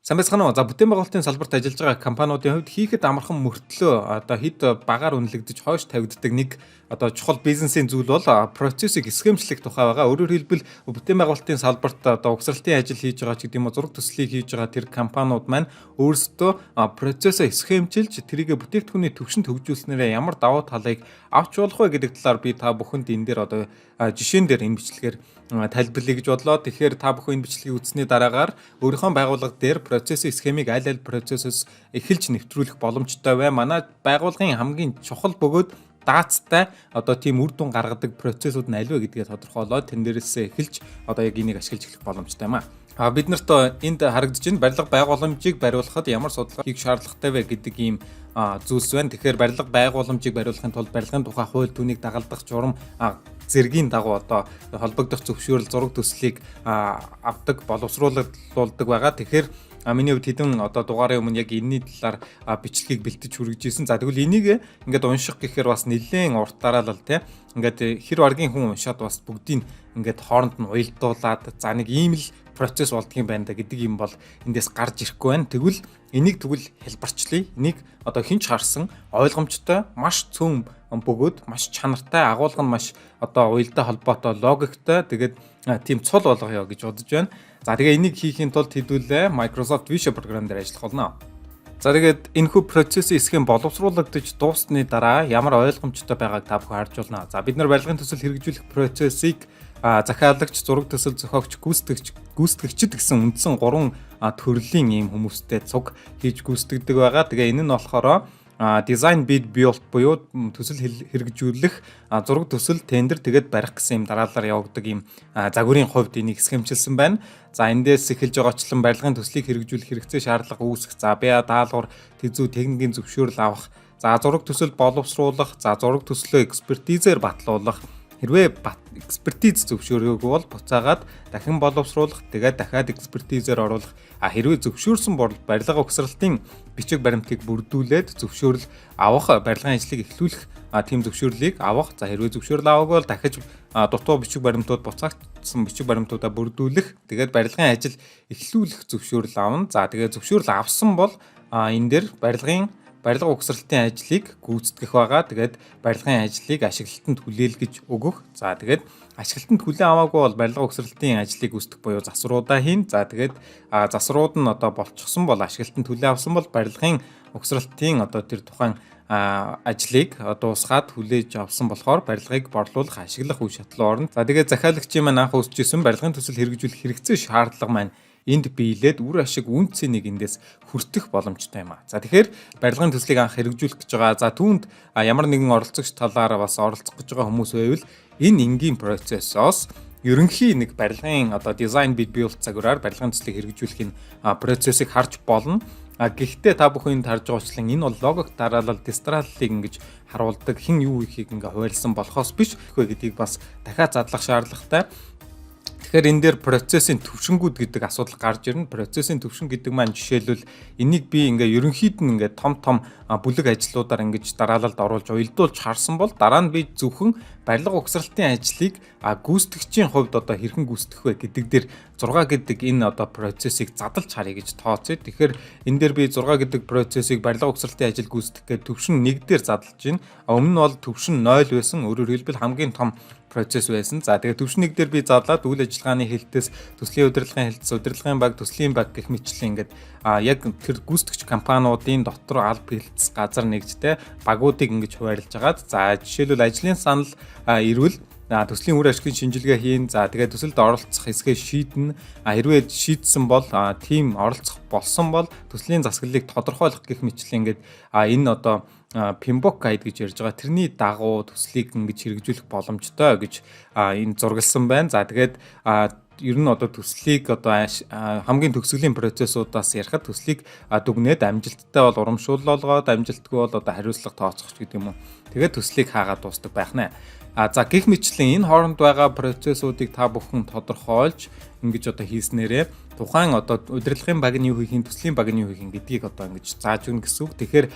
Сайн байцгаана уу? За бүтээн байгуулалтын салбарт ажиллаж байгаа компаниудын хувьд хийхэд амархан мөртлөө хэд багаар үнэлэгдэж хойш тавигддаг нэг чухал бизнесийн зүйл бол процессыг схемчлэх тухай байгаа. Өөрөөр хэлбэл бүтээн байгуулалтын салбарт угсралтын ажил хийж байгаа ч гэдэм үү зураг төслийг хийж байгаа тэр компаниуд маань өөрсдөө процессыг схемчилж тэрийг бүтээгдэхүүний төвшөнд хөгжүүлснээр ямар давуу талыг авч болох вэ гэдэг талаар би та бүхэнд энэ дээр жишээн дээр энэ бичлэгээр тайлбарлая гэж бодлоо. Тэгэхээр та бүхэн энэ бичлэгийг үзсний дараагаар өөрийнхөө байгууллага дээр процессын схемийг аль процессоос эхэлж нэвтрүүлэх боломжтой бай. Манай байгууллагын хамгийн чухал бөгөөд даацтай тийм үр дүн гаргадаг процессууд нь аль вэ гэдгээ тодорхойлоод тэн дээрээс эхэлж яг энийг ашиглаж эхлэх боломжтой юм аа. Бид нарт энд харагдаж байна барилга байгууламжийг бариулахад ямар судалгаа хийх шаардлагатай вэ гэдэг ийм зүйлс байна. Тэгэхээр барилга байгууламжийг бариулахын тулд барилгын тухай хууль түүнийг дагалдах журам зэргийн дагуу холбогдох зөвшөөрөл зураг төслийг авдаг боловсруулдаг байгаа. Тэгэхээр миний хувьд хэдэн дугаарын өмнө яг энэний талаар бичлэгийг бэлтэж хүргэжсэн. За тэгвэл энийг ингээд унших гэхээр бас нэлээд уртаараа л тий. Ингээд хэр баргийн хүн уншаад бас бүгдийг ингээд хооронд нь уялдуулаад за нэг ийм л процесс болдгийм байна да гэдэг юм бол эндээс гарч ирэхгүй байна. Тэгвэл энийг хэлбарчлая. Энийг хинч харсан ойлгомжтой, маш цөм бөгөөд маш чанартай, агуулга нь маш уялдаа холбоотой, логиктой тэгээд тийм цул болгоё гэж бодож байна. За тэгээ энийг хийхийн тулд хэдүүлээ Microsoft Visio програм дээр ажиллах болно. За тэгээд энэхүү процессын схем боловсруулагдаж дуусны дараа ямар ойлгомжтой байгааг та бүхэн харж байна. За бид нар барилгын төсөл хэрэгжүүлэх процессыг захиалагч, зураг төсөл зохиогч, гүйцэтгэгчд гэсэн үндсэн 3 төрлийн ийм хүмүүстэй цуг хийж гүйцэтгэдэг байгаа. Тэгээ энэ нь болохоор design bid build буюу төсөл хэрэгжүүлэх, зураг төсөл, тендер тэгээд барих гэсэн юм дараалалаар явагддаг ийм загварын хувьд энийг схемчилсэн байна. За эндээс эхэлж байгаачлан барилгын төслийг хэрэгжүүлэх хэрэгцээ шаардлага үүсгэх, за бие даалгавар, тэзүү техникийн зөвшөөрөл авах, за зураг төсөл боловсруулах, за зураг төслөө экспертизээр батлуулах. Хэрвээ экспертиз зөвшөөрөөгүй бол буцаагаад дахин боловсруулах, тэгээд дахиад экспертизээр оруулах. Хэрвээ зөвшөөрсөн бол барилга угсралтын бичиг баримтыг бүрдүүлээд зөвшөөрөл авах, барилгын ажлыг эхлүүлэх тийм зөвшөөрлийг авах. За хэрвээ зөвшөөрөл аваагүй бол дахиж дутуу бичиг баримтууд буцаагдсан бичиг баримтуудаа бүрдүүлэх. Тэгээд барилгын ажил эхлүүлэх зөвшөөрөл авна. За тэгээд зөвшөөрөл авсан бол энэ дээр барилга угсралтын ажлыг гүйцэтгэх байгаа. Тэгээд барилгын ажлыг ашиглалтанд хүлээлгэж өгөх. За тэгээд ашиглалтанд хүлээн аваагүй бол барилга угсралтын ажлыг гүйцэтгэх буюу засваруудаа хийн. За тэгээд засварууд нь болчихсон бол ашиглалтанд хүлээн авсан бол барилгын угсралтын тэр тухайн ажлыг дуусгаад хүлээж авсан болохоор барилгыг борлуулах, ашиглах үе шатлал орно. За тэгээд захиалагчийн маань анх үүсчихсэн барилгын төсөл хэрэгжүүлэх хэрэгцээ шаардлага маань энд биелээд үр ашиг үн цэнийг эндээс хүртэх боломжтой юм аа. За тэгэхээр барилгын төслийг анх хэрэгжүүлэх гэж байгаа. За түүнд ямар нэгэн оролцогч талаар бас оролцох гэж байгаа хүмүүс байвал энэ энгийн процессоос ерөнхий нэг барилгын design bid build загвараар барилгын төслийг хэрэгжүүлэх процессыг харж болно. Гэхдээ та бүхэн энд харж байгаачлан энэ бол логик дараалал дистраллыг ингэж харуулдаг хэн юу хийхийг ингээ хуваалсан болохоос биш гэдгийг бас дахиад задлах шаардлагатай. Тэгэхээр энэ дээр процессын төвшингүүд гэдэг асуудал гарч ирнэ. Процессын төвшин гэдэг маань жишээлбэл энийг би ерөнхийд нь том бүлэг ажлуудаар дараалалд оруулж уялдуулж харсан бол дараа нь би зөвхөн барилга угсралтын ажлыг гүйцэтгэгчийн хувьд хэрхэн гүйцэтгэх вэ гэдэг дээр 6 гэдэг энэ процессыг задлж харъя гэж тооцъё. Тэгэхээр энэ дээр би 6 гэдэг процессыг барилга угсралтын ажил гүйцэтгэх гэдэг төвшин 1 дээр задлж байна. Өмнө нь бол төвшин 0 байсан. Өөрөөр хэлбэл хамгийн том процесс байсан. За тэгээд төвшин 1 дээр би задлаад үйл ажиллагааны хэлтээс төслийн удирдлагын хэлтс, удирдлагын баг, төслийн баг гэх мэтчлэн яг тэр гүйцэтгэгч компаниудын дотор алба хэлтс газар нэгжтэй багуудыг хуваарлаж агаад за жишээлбэл ажлын санал ирвэл төслийн үр ашигын шинжилгээ хийн. За тэгээд төсөлд оролцох хэсгээ шийднэ. Хэрвээ шийдсэн бол тим оролцох болсон бол төслийн засаглалыг тодорхойлох гэх мэтчлэн энэ PMBOK гайд гэж ярьж байгаа. Тэрний дагуу төслийг хэрэгжүүлэх боломжтой гэж энэ зургалсан байна. За тэгээд ер нь төслийг хамгийн төгсгөлийн процессуудаас ярихад төслийг дүгнээд амжилттай бол урамшууллуулгаад амжилтгүй бол хариуцлага тооцох гэдэг юм уу. Тэгээд төслийг хаагаад дуустдаг байх нэ. За гэх мэтчлэн энэ хооронд байгаа процессуудыг та бүхэн тодорхойлж хийснээрээ тухайн одоо удирдлагын баг нь юу хийх, төслийн баг нь юу хийх гэдгийг одоо ингэж зааж өгнө гэсэн үг. Тэгэхээр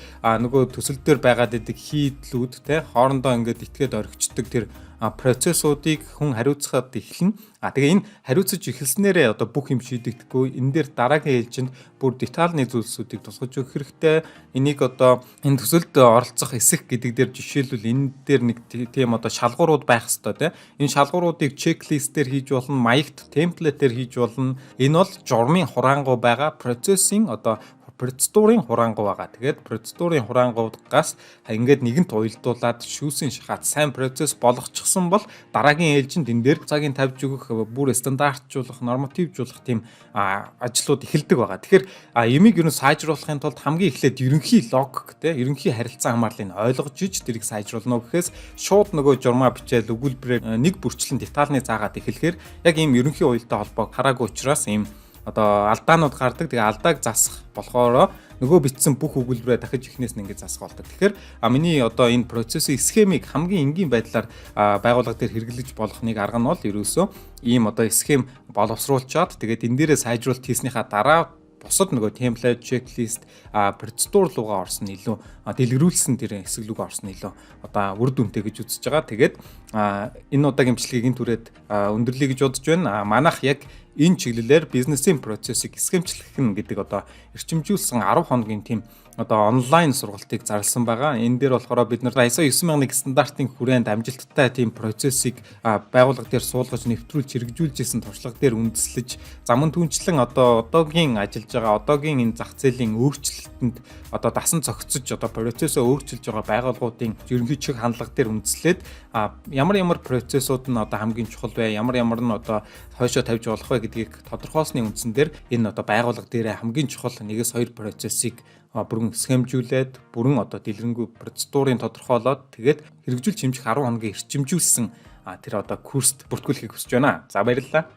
нөгөө төсөл дээр байгаад идэг хийдлүүд те хоорондоо ингээд итгээд орхичдаг тэр процессуудыг хүн хариуцахад эхэлнэ. Тэгээ энэ хариуцаж эхэлснээрээ одоо бүх юм шийдэгдэхгүй. Энэ дээр дараагийн ээлжинд бүр детальны зүйлсүүдийг тусгаж өгөх хэрэгтэй. Энийг одоо энэ төсөлд оролцох эсэх гэдэг дээр жишээлбэл энэ дээр нэг тийм одоо шалгуурууд байх хэрэгтэй те. Энэ шалгууруудыг чеклистээр хийж болно, маягт темплетээр хийж болно. Энэ бол журмын хураангуй байгаа процессing одоо процедурын хураангуй байгаа. Тэгээд процедурын хураангуйгаас ингээд нэгэнт уялдуулаад шүүсийн шахаад сайн процесс болгочихсон бол дараагийн ээлжинд энэ дээр цагийн тавьж өгөх, бүр стандартжуулах, нормативжуулах тийм ажлууд эхэлдэг байгаа. Тэгэхээр ямиг юу сайжруулахын тулд хамгийн эхлээд ерөнхий логик те ерөнхий харилцан хамаарлыг ойлгож иж тэрийг сайжруулна гэхээс шууд нөгөө журмаа бичээл өгүүлбэрээр нэг бүрчлэн детальны заагаад эхлэхээр яг ийм ерөнхий уялдаа холбоог хараагүй учраас ийм одоо алдаанууд гардаг. Тэгээ алдааг засах болохоор нөгөө бичсэн бүх өгүүлбэрээ дахиж эхнээс нь ингээд засах болдог. Тэгэхээр миний одоо энэ процессын схемийг хамгийн энгийн байдлаар байгууллага дээр хэрэглэж болохныг арга нь бол ерөөсөө ийм одоо схем боловсруулчаад тэгээд энэ дээрээ сайжруулалт хийснийхаа дараа бусад нөгөө темплейт, чеклист, процедур руугаа орсон илүү дэлгэрүүлсэн тэр хэсэг рүүгээ орсон илүү одоо үр дүнтэй гэж үзэж байгаа. Тэгээд энэ удаагийн бичлэгийг энэ түрээд өндөрлөе гэж бодож байна. Манайх яг энэ чиглэлээр бизнесийн процессыг схемчлэх гэдэг одоо эрчимжүүлсэн 10 хоногийн тийм одоо онлайн сургалтыг зарласан байгаа. Энэ дээр болохоор бид нар ISO 9001 стандартын хүрээнд амжилттай тийм процессыг байгууллага дээр суулгаж нэвтрүүлж хэрэгжүүлж исэн туршлага дээр үндэслэж замун түнчлэн одоо одоогийн ажиллаж байгаа одоогийн энэ зах зээлийн өөрчлөлтөнд одоо дасан зохицож одоо процессоо өөрчилж байгаа байгууллагуудын ерөнхий чиг хандлага дээр үндэслээд ямар процессууд нь одоо хамгийн чухал вэ? Ямар нь одоо хойшоо тавьж болох вэ гэдгийг тодорхойлсны үндсэн дээр энэ одоо байгууллага дээр хамгийн чухал 1-2 процессыг бүрэн схемжүүлээд бүрэн одоо дэлгэрэнгүй процедурын тодорхойлоод тэгээд хэрэгжүүлж хэмжих 10 хоногийн эрчимжүүлсэн тэр одоо курст бүртгүүлэхийг хүсэж байна. За баярлалаа.